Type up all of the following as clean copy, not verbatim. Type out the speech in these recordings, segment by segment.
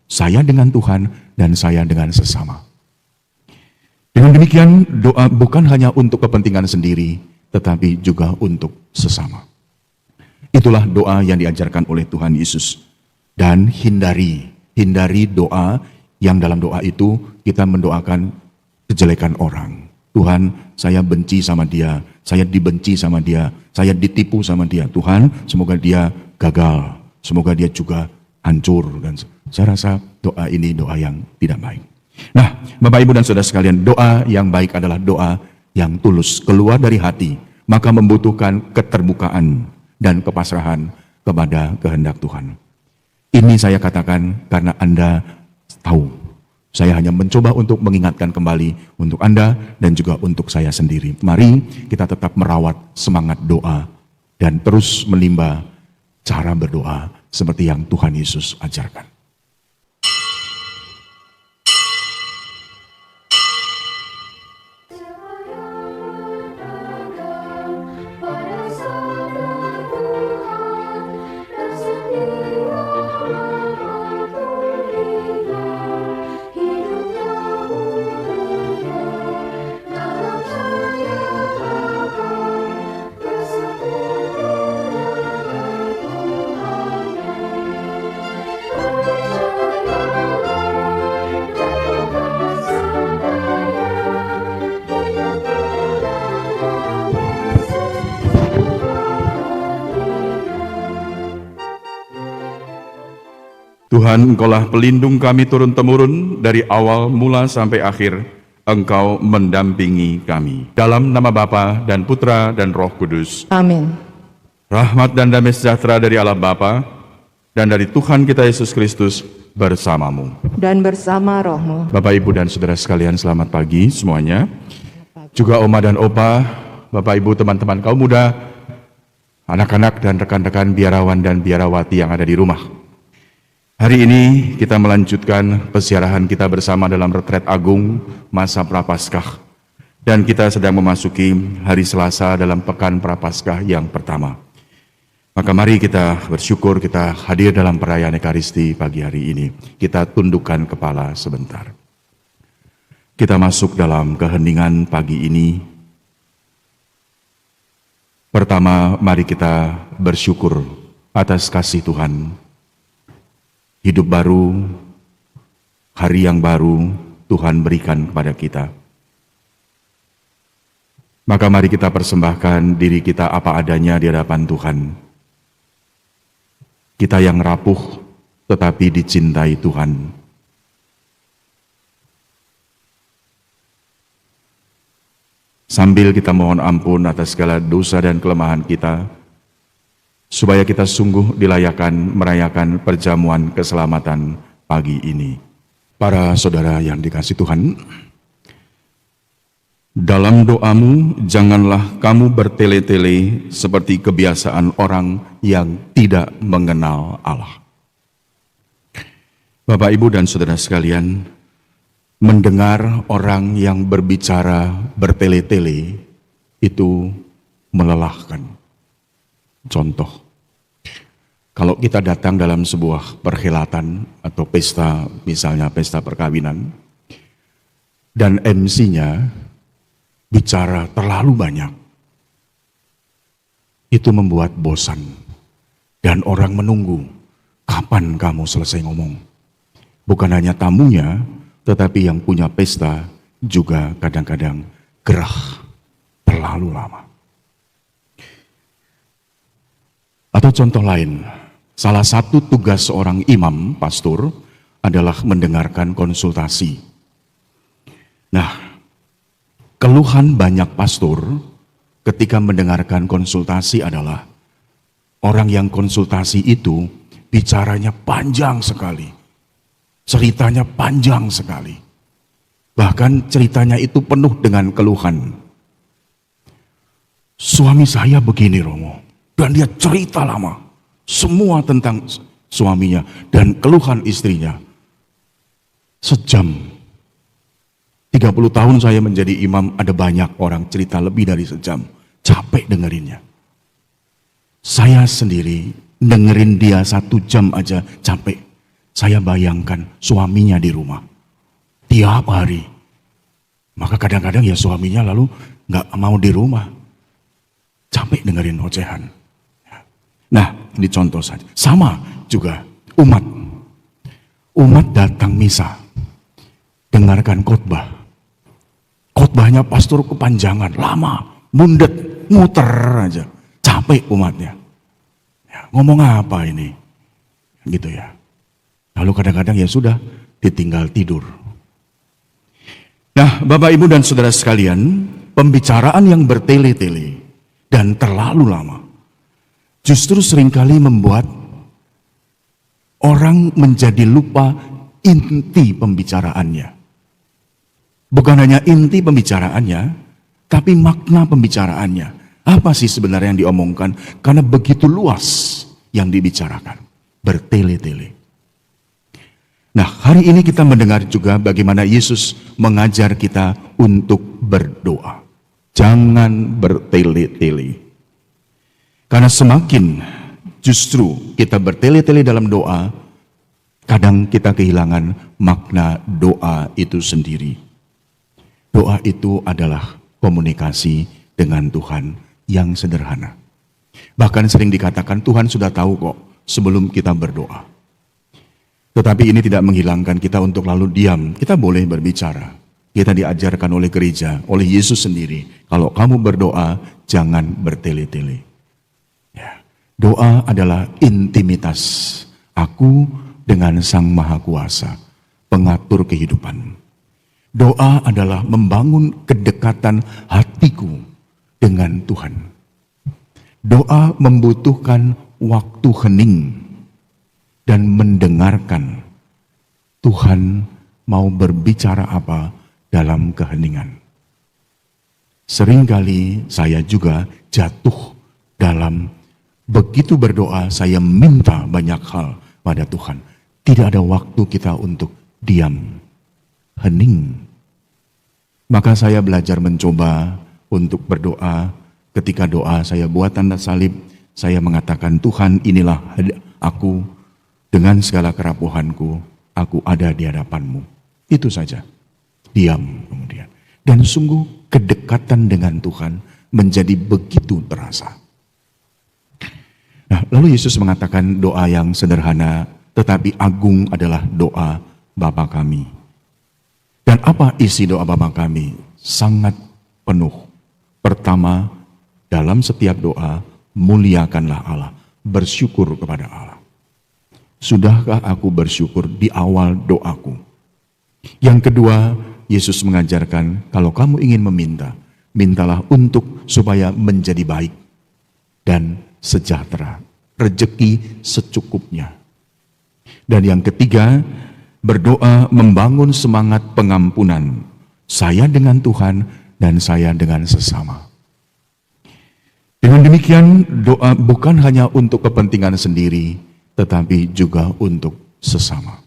Saya dengan Tuhan dan saya dengan sesama. Dengan demikian, doa bukan hanya untuk kepentingan sendiri, tetapi juga untuk sesama. Itulah doa yang diajarkan oleh Tuhan Yesus. Dan hindari doa yang dalam doa itu kita mendoakan kejelekan orang. Tuhan, saya benci sama dia, saya dibenci sama dia, saya ditipu sama dia. Tuhan, semoga dia gagal, semoga dia juga hancur. Dan saya rasa doa ini doa yang tidak baik. Nah, Bapak Ibu dan Saudara sekalian, doa yang baik adalah doa yang tulus, keluar dari hati, maka membutuhkan keterbukaan dan kepasrahan kepada kehendak Tuhan. Ini saya katakan karena Anda tahu, saya hanya mencoba untuk mengingatkan kembali untuk Anda dan juga untuk saya sendiri. Mari kita tetap merawat semangat doa dan terus menimba cara berdoa seperti yang Tuhan Yesus ajarkan. Tuhan, Engkaulah pelindung kami turun-temurun dari awal mula sampai akhir. Engkau mendampingi kami. Dalam nama Bapa dan Putra dan Roh Kudus. Amin. Rahmat dan damai sejahtera dari Allah Bapa dan dari Tuhan kita Yesus Kristus bersamamu. Dan bersama rohmu. Bapak, Ibu, dan Saudara sekalian, selamat pagi semuanya. Juga Oma dan Opa, Bapak, Ibu, teman-teman kaum muda, anak-anak dan rekan-rekan biarawan dan biarawati yang ada di rumah. Hari ini kita melanjutkan peziarahan kita bersama dalam retret agung masa Prapaskah. Dan kita sedang memasuki hari Selasa dalam pekan Prapaskah yang pertama. Maka mari kita bersyukur kita hadir dalam perayaan Ekaristi pagi hari ini. Kita tundukkan kepala sebentar. Kita masuk dalam keheningan pagi ini. Pertama, mari kita bersyukur atas kasih Tuhan. Hidup baru, hari yang baru Tuhan berikan kepada kita. Maka mari kita persembahkan diri kita apa adanya di hadapan Tuhan. Kita yang rapuh tetapi dicintai Tuhan. Sambil kita mohon ampun atas segala dosa dan kelemahan kita, supaya kita sungguh dilayakan merayakan perjamuan keselamatan pagi ini. Para saudara yang dikasihi Tuhan, dalam doamu janganlah kamu bertele-tele seperti kebiasaan orang yang tidak mengenal Allah. Bapak, Ibu, dan saudara sekalian, mendengar orang yang berbicara bertele-tele itu melelahkan. Contoh, kalau kita datang dalam sebuah perhelatan atau pesta, misalnya pesta perkawinan, dan MC-nya bicara terlalu banyak, itu membuat bosan, dan orang menunggu, kapan kamu selesai ngomong? Bukan hanya tamunya, tetapi yang punya pesta juga kadang-kadang gerah, terlalu lama. Atau contoh lain, salah satu tugas seorang imam, pastor, adalah mendengarkan konsultasi. Nah, keluhan banyak pastor ketika mendengarkan konsultasi adalah orang yang konsultasi itu bicaranya panjang sekali, ceritanya panjang sekali. Bahkan ceritanya itu penuh dengan keluhan. Suami saya begini, Romo. Dan dia cerita lama, semua tentang suaminya dan keluhan istrinya. Sejam, 30 tahun saya menjadi imam, ada banyak orang cerita lebih dari sejam. Capek dengerinnya. Saya sendiri dengerin dia 1 jam aja capek. Saya bayangkan suaminya di rumah tiap hari. Maka kadang-kadang ya suaminya lalu nggak mau di rumah, capek dengerin ocehan. Nah, ini contoh saja. Sama juga umat datang misa, dengarkan khotbah. Khotbahnya pastor kepanjangan, lama, mundet, muter aja, capek umatnya. Ya, ngomong apa ini? Gitu ya. Lalu kadang-kadang ya sudah, ditinggal tidur. Nah, Bapak, Ibu, dan Saudara sekalian, pembicaraan yang bertele-tele dan terlalu lama justru seringkali membuat orang menjadi lupa inti pembicaraannya. Bukan hanya inti pembicaraannya, tapi makna pembicaraannya. Apa sih sebenarnya yang diomongkan? Karena begitu luas yang dibicarakan, bertele-tele. Nah, hari ini kita mendengar juga bagaimana Yesus mengajar kita untuk berdoa. Jangan bertele-tele. Karena semakin justru kita bertele-tele dalam doa, kadang kita kehilangan makna doa itu sendiri. Doa itu adalah komunikasi dengan Tuhan yang sederhana. Bahkan sering dikatakan Tuhan sudah tahu kok sebelum kita berdoa. Tetapi ini tidak menghilangkan kita untuk lalu diam. Kita boleh berbicara. Kita diajarkan oleh gereja, oleh Yesus sendiri. Kalau kamu berdoa, jangan bertele-tele. Ya. Doa adalah intimitas aku dengan Sang Maha Kuasa, pengatur kehidupan. Doa adalah membangun kedekatan hatiku dengan Tuhan. Doa membutuhkan waktu hening dan mendengarkan Tuhan mau berbicara apa dalam keheningan. Seringkali saya juga jatuh dalam begitu berdoa, saya minta banyak hal pada Tuhan. Tidak ada waktu kita untuk diam, hening. Maka saya belajar mencoba untuk berdoa. Ketika doa saya buat tanda salib, saya mengatakan, Tuhan, inilah aku. Dengan segala kerapuhanku, aku ada di hadapan-Mu. Itu saja. Diam kemudian. Dan sungguh kedekatan dengan Tuhan menjadi begitu terasa. Nah, lalu Yesus mengatakan doa yang sederhana, tetapi agung adalah doa Bapa kami. Dan apa isi doa Bapa kami? Sangat penuh. Pertama, dalam setiap doa, muliakanlah Allah. Bersyukur kepada Allah. Sudahkah aku bersyukur di awal doaku? Yang kedua, Yesus mengajarkan kalau kamu ingin meminta, mintalah untuk supaya menjadi baik dan sejahtera, rezeki secukupnya. Dan yang ketiga, berdoa membangun semangat pengampunan. Saya dengan Tuhan dan saya dengan sesama. Dengan demikian, doa bukan hanya untuk kepentingan sendiri, tetapi juga untuk sesama.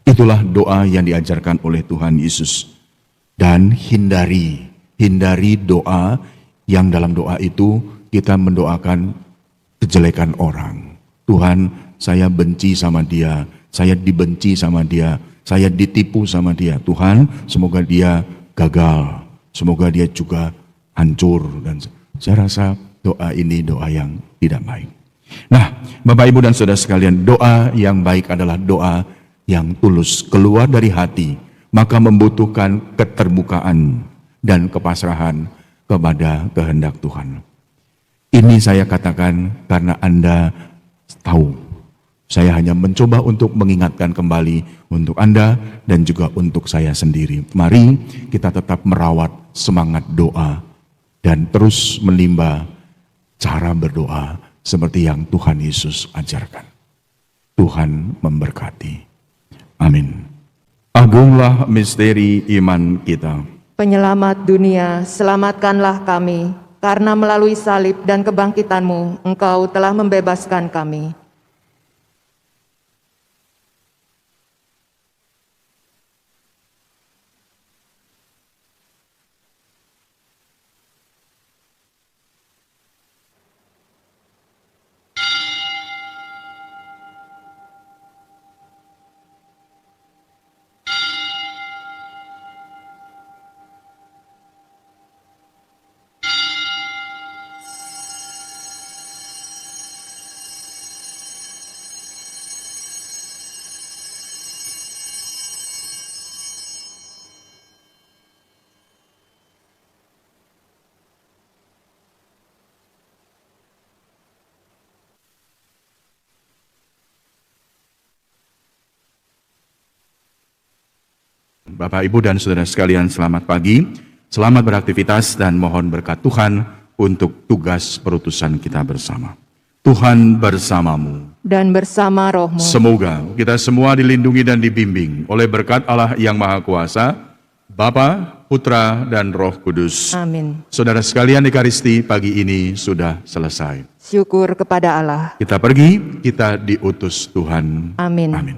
Itulah doa yang diajarkan oleh Tuhan Yesus. Dan hindari doa yang dalam doa itu kita mendoakan kejelekan orang. Tuhan, saya benci sama dia, saya dibenci sama dia, saya ditipu sama dia. Tuhan, semoga dia gagal, semoga dia juga hancur. Dan saya rasa doa ini doa yang tidak baik. Nah, Bapak, Ibu, dan Saudara sekalian, doa yang baik adalah doa yang tulus, keluar dari hati, maka membutuhkan keterbukaan dan kepasrahan kepada kehendak Tuhan. Ini saya katakan karena Anda tahu, saya hanya mencoba untuk mengingatkan kembali untuk Anda dan juga untuk saya sendiri. Mari kita tetap merawat semangat doa dan terus menimba cara berdoa seperti yang Tuhan Yesus ajarkan. Tuhan memberkati. Amin. Agunglah misteri iman kita. Penyelamat dunia, selamatkanlah kami, karena melalui salib dan kebangkitan-Mu, Engkau telah membebaskan kami. Bapak, Ibu, dan saudara sekalian, selamat pagi, selamat beraktivitas, dan mohon berkat Tuhan untuk tugas perutusan kita bersama. Tuhan bersamamu. Dan bersama rohmu. Semoga kita semua dilindungi dan dibimbing oleh berkat Allah yang Maha Kuasa, Bapa, Putra, dan Roh Kudus. Amin. Saudara sekalian, Ekaristi pagi ini sudah selesai. Syukur kepada Allah. Kita pergi, kita diutus Tuhan. Amin. Amin.